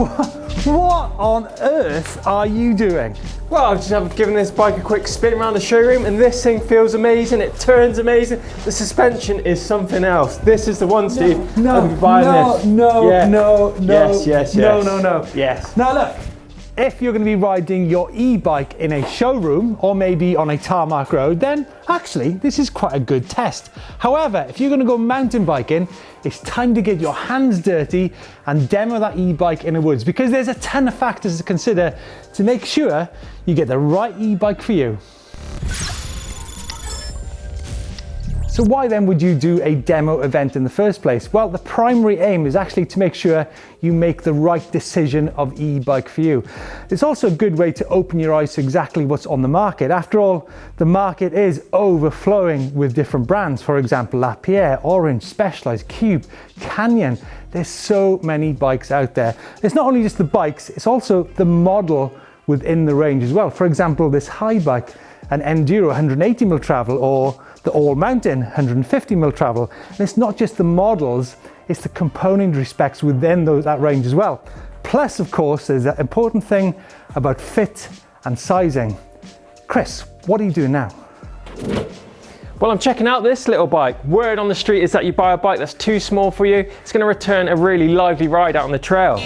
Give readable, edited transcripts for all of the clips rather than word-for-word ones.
What on earth are you doing? Well, I've just given this bike a quick spin around the showroom and this thing feels amazing, it turns amazing. The suspension is something else. This is the one, Steve. No. Yes. Now look, if you're going to be riding your e-bike in a showroom or maybe on a tarmac road, then actually this is quite a good test. However, if you're going to go mountain biking, it's time to get your hands dirty and demo that e-bike in the woods, because there's a ton of factors to consider to make sure you get the right e-bike for you. So why then would you do a demo event in the first place? Well, the primary aim is actually to make sure you make the right decision of e-bike for you. It's also a good way to open your eyes to exactly what's on the market. After all, the market is overflowing with different brands. For example, Lapierre, Orange, Specialized, Cube, Canyon. There's so many bikes out there. It's not only just the bikes, it's also the model within the range as well. For example, this high bike, an Enduro 180mm travel, or the All Mountain 150mm travel. And it's not just the models, it's the component specs within that range as well. Plus, of course, there's that important thing about fit and sizing. Chris, what are you doing now? Well, I'm checking out this little bike. Word on the street is that you buy a bike that's too small for you, it's going to return a really lively ride out on the trail.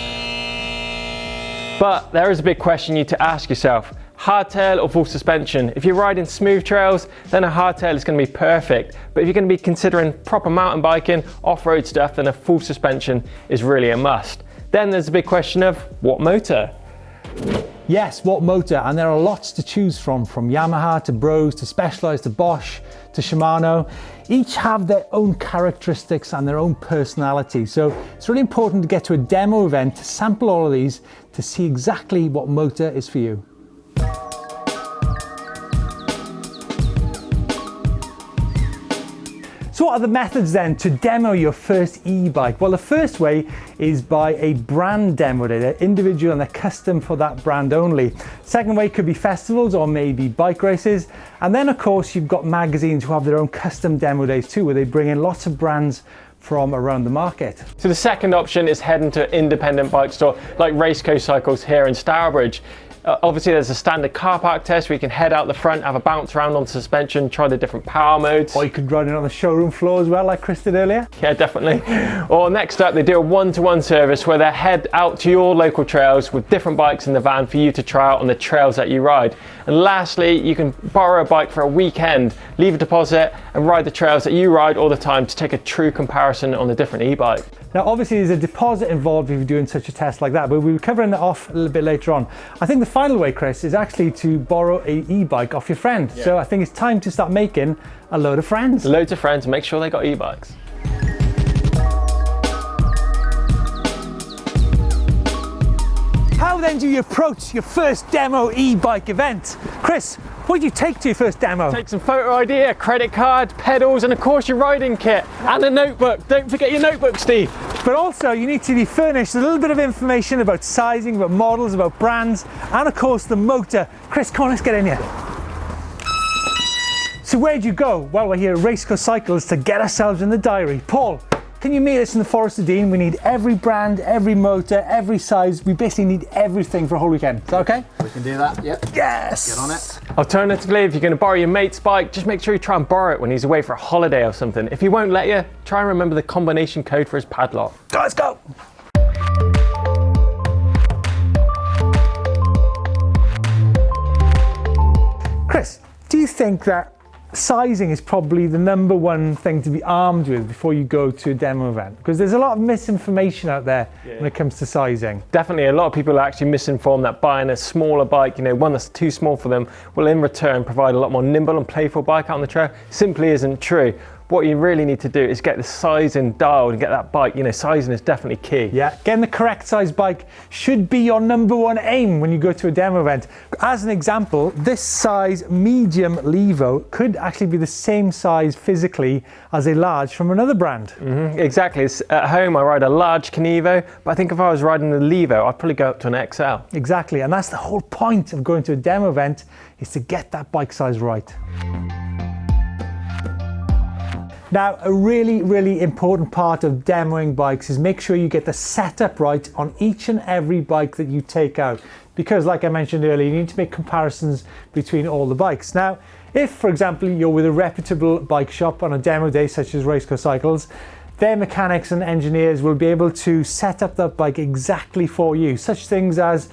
But there is a big question you need to ask yourself. Hardtail or full suspension? If you're riding smooth trails, then a hardtail is going to be perfect. But if you're going to be considering proper mountain biking, off-road stuff, then a full suspension is really a must. Then there's the big question of what motor? Yes, what motor? And there are lots to choose from Yamaha to Bros to Specialized to Bosch to Shimano. Each have their own characteristics and their own personality. So it's really important to get to a demo event to sample all of these to see exactly what motor is for you. So what are the methods then to demo your first e-bike? Well, the first way is by a brand demo day. They're individual and they're custom for that brand only. Second way could be festivals or maybe bike races. And then of course you've got magazines who have their own custom demo days too, where they bring in lots of brands from around the market. So the second option is heading to an independent bike store like Raceco Cycles here in Stourbridge. Obviously there's a standard car park test where you can head out the front, have a bounce around on suspension, try the different power modes. Or you could ride it on the showroom floor as well, like Chris did earlier. Yeah, definitely. Or next up, they do a one-to-one service where they head out to your local trails with different bikes in the van for you to try out on the trails that you ride. And lastly, you can borrow a bike for a weekend, leave a deposit and ride the trails that you ride all the time to take a true comparison on the different e-bike. Now obviously there's a deposit involved if you're doing such a test like that, but we'll be covering that off a little bit later on. I think the final way, Chris, is actually to borrow an e-bike off your friend. Yeah. So I think it's time to start making a load of friends. Loads of friends, make sure they got e-bikes. How then do you approach your first demo e-bike event? Chris, what do you take to your first demo? Take some photo ID, a credit card, pedals, and of course your riding kit, and a notebook. Don't forget your notebook, Steve. But also you need to be furnished a little bit of information about sizing, about models, about brands, and of course the motor. Chris, come on, let's get in here. So where'd you go? Well, we're here at Raceco Cycles to get ourselves in the diary. Paul, can you meet us in the Forest of Dean? We need every brand, every motor, every size. We basically need everything for a whole weekend. Is that okay? We can do that, yep. Yes! Get on it. Alternatively, if you're going to borrow your mate's bike, just make sure you try and borrow it when he's away for a holiday or something. If he won't let you, try and remember the combination code for his padlock. Let's go! Chris, do you think that sizing is probably the number one thing to be armed with before you go to a demo event? Because there's a lot of misinformation out there when it comes to sizing. Definitely, a lot of people are actually misinformed that buying a smaller bike, one that's too small for them, will in return provide a lot more nimble and playful bike out on the trail. Simply isn't true. What you really need to do is get the sizing dialed and get that bike, sizing is definitely key. Yeah, getting the correct size bike should be your number one aim when you go to a demo event. As an example, this size medium Levo could actually be the same size physically as a large from another brand. Mm-hmm, exactly. At home I ride a large Canevo, but I think if I was riding the Levo, I'd probably go up to an XL. Exactly, and that's the whole point of going to a demo event, is to get that bike size right. Now, a really important part of demoing bikes is make sure you get the setup right on each and every bike that you take out. Because like I mentioned earlier, you need to make comparisons between all the bikes. Now, if, for example, you're with a reputable bike shop on a demo day, such as Raceco Cycles, their mechanics and engineers will be able to set up that bike exactly for you. Such things as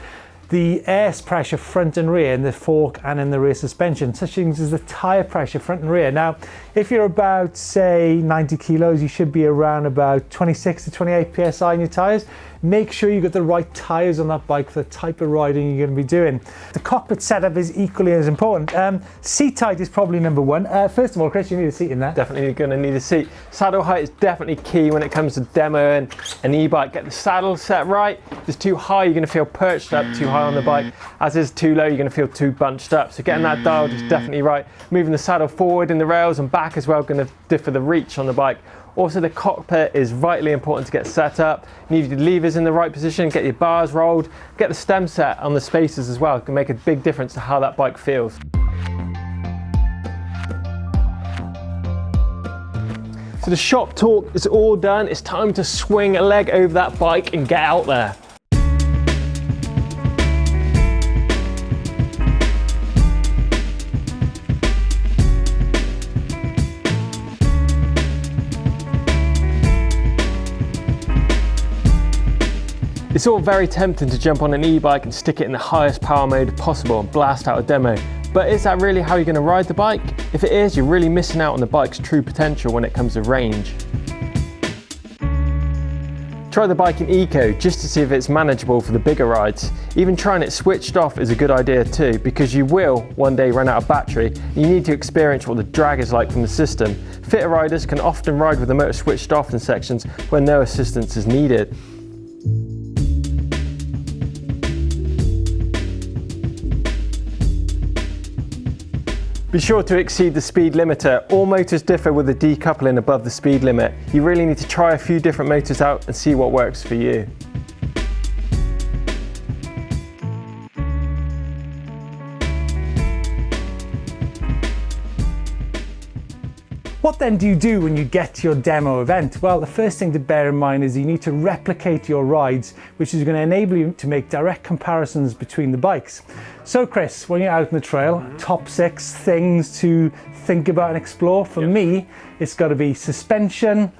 the air pressure front and rear in the fork and in the rear suspension, such things as the tire pressure front and rear. Now, if you're about, say, 90 kilos, you should be around about 26 to 28 PSI in your tires. Make sure you get the right tires on that bike for the type of riding you're going to be doing. The cockpit setup is equally as important. Seat height is probably number one. First of all, Chris, you need a seat in there. Definitely going to need a seat. Saddle height is definitely key when it comes to demoing an e-bike. Get the saddle set right. If it's too high, you're going to feel perched up too high on the bike. As is too low, you're going to feel too bunched up. So getting that dialed is definitely right. Moving the saddle forward in the rails and back as well, going to differ the reach on the bike. Also, the cockpit is vitally important to get set up. You need your levers in the right position, get your bars rolled, get the stem set on the spacers as well. It can make a big difference to how that bike feels. So the shop talk is all done. It's time to swing a leg over that bike and get out there. It's all very tempting to jump on an e-bike and stick it in the highest power mode possible and blast out a demo. But is that really how you're going to ride the bike? If it is, you're really missing out on the bike's true potential when it comes to range. Try the bike in eco just to see if it's manageable for the bigger rides. Even trying it switched off is a good idea too, because you will one day run out of battery and you need to experience what the drag is like from the system. Fitter riders can often ride with the motor switched off in sections where no assistance is needed. Be sure to exceed the speed limiter. All motors differ with the decoupling above the speed limit. You really need to try a few different motors out and see what works for you. What then do you do when you get to your demo event? Well, the first thing to bear in mind is you need to replicate your rides, which is going to enable you to make direct comparisons between the bikes. So Chris, when you're out on the trail, top 6 things to think about and explore. For me, it's got to be suspension,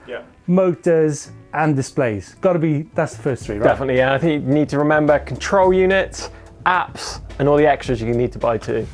motors, and displays. Got to be, that's the first 3, right? Definitely, yeah. I think you need to remember control units, apps, and all the extras you need to buy too.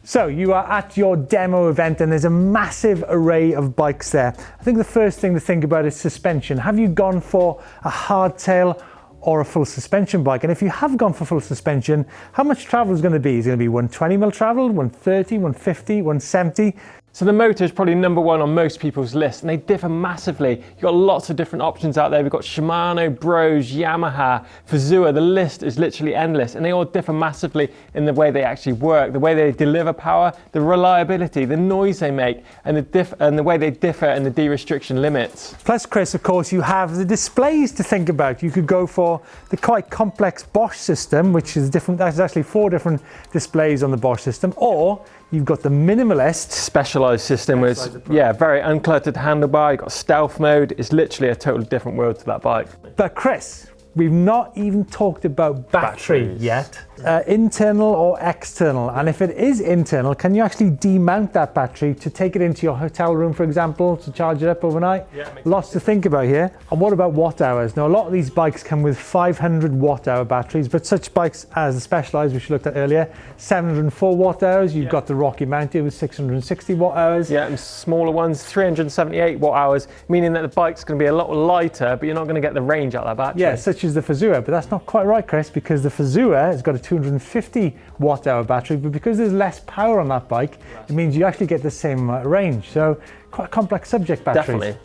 So you are at your demo event and there's a massive array of bikes there. I think the first thing to think about is suspension. Have you gone for a hardtail or a full suspension bike? And if you have gone for full suspension, how much travel is going to be? Is it going to be 120 mil travel, 130, 150, 170? So the motor is probably number one on most people's list, and they differ massively. You've got lots of different options out there. We've got Shimano, Bros, Yamaha, Fazua. The list is literally endless, and they all differ massively in the way they actually work, the way they deliver power, the reliability, the noise they make, and the way they differ in the de-restriction limits. Plus, Chris, of course, you have the displays to think about. You could go for the quite complex Bosch system, which is different. There's actually 4 different displays on the Bosch system, or you've got the minimalist specialized system with, very uncluttered handlebar. You've got stealth mode. It's literally a totally different world to that bike. But Chris, we've not even talked about battery yet. Internal or external? And if it is internal, can you actually demount that battery to take it into your hotel room, for example, to charge it up overnight? Lots to think about here. And what about watt hours? Now, a lot of these bikes come with 500 watt hour batteries, but such bikes as the Specialized, which we looked at earlier, 704 watt hours. You've got the Rocky Mounted with 660 watt hours. Yeah, and smaller ones, 378 watt hours, meaning that the bike's going to be a lot lighter, but you're not going to get the range out of that battery. Yeah, such as the Fazua, but that's not quite right, Chris, because the Fazua has got a 250 watt hour battery, but because there's less power on that bike, it means you actually get the same amount of range. So quite a complex subject, batteries. Definitely.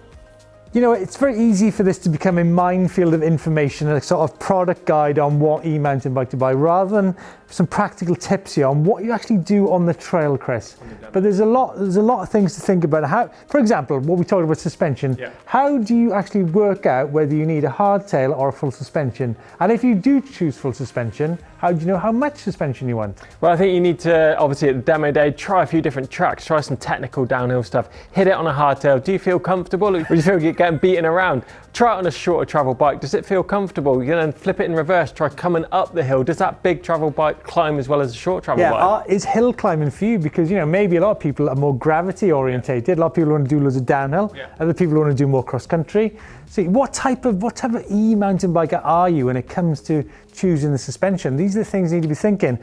You know, it's very easy for this to become a minefield of information, a sort of product guide on what e-mountain bike to buy, rather than some practical tips here on what you actually do on the trail, Chris. But there's a lot of things to think about. How, for example, what we talked about suspension. How do you actually work out whether you need a hardtail or a full suspension? And if you do choose full suspension, how do you know how much suspension you want? Well, I think you need to, obviously at the demo day, try a few different tracks, try some technical downhill stuff, hit it on a hardtail. Do you feel comfortable? Or do you feel you're getting beaten around? Try it on a shorter travel bike. Does it feel comfortable? You then flip it in reverse, try coming up the hill. Does that big travel bike climb as well as a short travel bike? Is hill climbing for you? Because, you know, maybe a lot of people are more gravity orientated. A lot of people want to do loads of downhill. Other people want to do more cross country. So what type of e-mountain biker are you when it comes to choosing the suspension? These are the things you need to be thinking.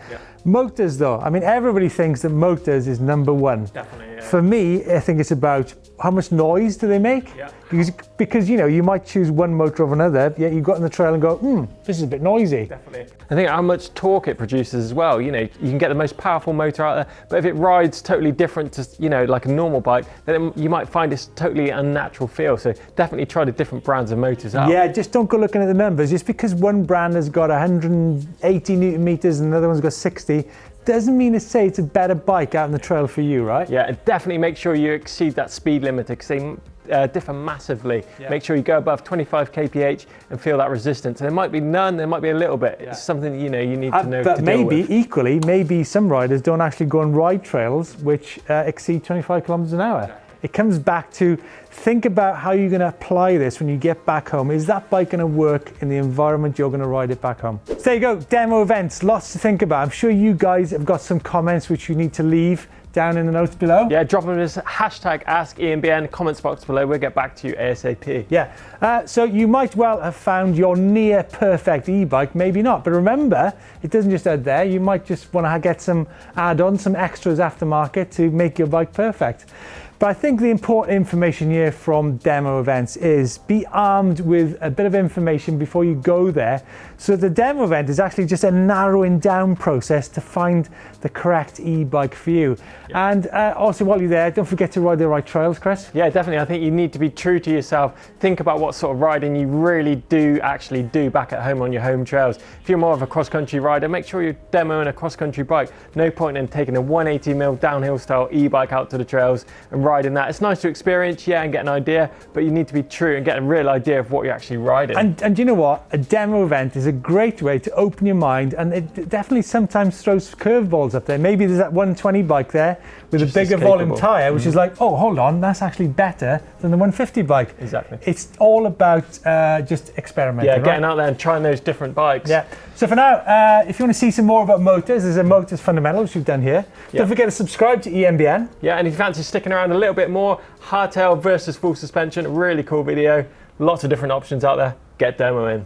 Motors though, I mean, everybody thinks that motors is number one. Definitely, yeah. For me, I think it's about how much noise do they make? Because you know, you might choose one motor over another, yet you got on the trail and go, this is a bit noisy. Definitely. I think how much torque it produces as well. You know, you can get the most powerful motor out there, but if it rides totally different to, you know, like a normal bike, then you might find it's totally unnatural feel. So definitely try the different brands of motors out. Yeah, just don't go looking at the numbers. Just because one brand has got 180 Newton meters and another one's got 60, doesn't mean to say it's a better bike out on the trail for you, right? Yeah, and definitely make sure you exceed that speed limiter because they differ massively. Make sure you go above 25 kph and feel that resistance. There might be none, there might be a little bit. It's something you know you need to know. But to deal with. equally, maybe some riders don't actually go and ride trails which exceed 25 kilometers an hour. It comes back to think about how you're going to apply this when you get back home. Is that bike going to work in the environment you're going to ride it back home? So there you go, demo events, lots to think about. I'm sure you guys have got some comments which you need to leave down in the notes below. Yeah, drop them as hashtag AskEMBN, comments box below. We'll get back to you ASAP. Yeah, so you might well have found your near perfect e-bike, maybe not. But remember, it doesn't just end there. You might just want to get some add-ons, some extras aftermarket to make your bike perfect. But I think the important information here from demo events is be armed with a bit of information before you go there. So the demo event is actually just a narrowing down process to find the correct e-bike for you. And also while you're there, don't forget to ride the right trails, Chris. Yeah, definitely. I think you need to be true to yourself. Think about what sort of riding you really do actually do back at home on your home trails. If you're more of a cross-country rider, make sure you're demoing a cross-country bike. No point in taking a 180mm downhill style e-bike out to the trails and riding that. It's nice to experience, and get an idea, but you need to be true and get a real idea of what you're actually riding. And you know what? A demo event is a great way to open your mind, and it definitely sometimes throws curveballs up there. Maybe there's that 120 bike there with just a bigger volume tyre, which is like, oh, hold on, that's actually better than the 150 bike. Exactly. It's all about just experimenting. Yeah, getting out there and trying those different bikes. Yeah. So for now, if you want to see some more about motors, there's a Motors Fundamentals we've done here. Don't forget to subscribe to EMBN. Yeah, and if you fancy sticking around a little bit more, hardtail versus full suspension, really cool video. Lots of different options out there. Get demoing.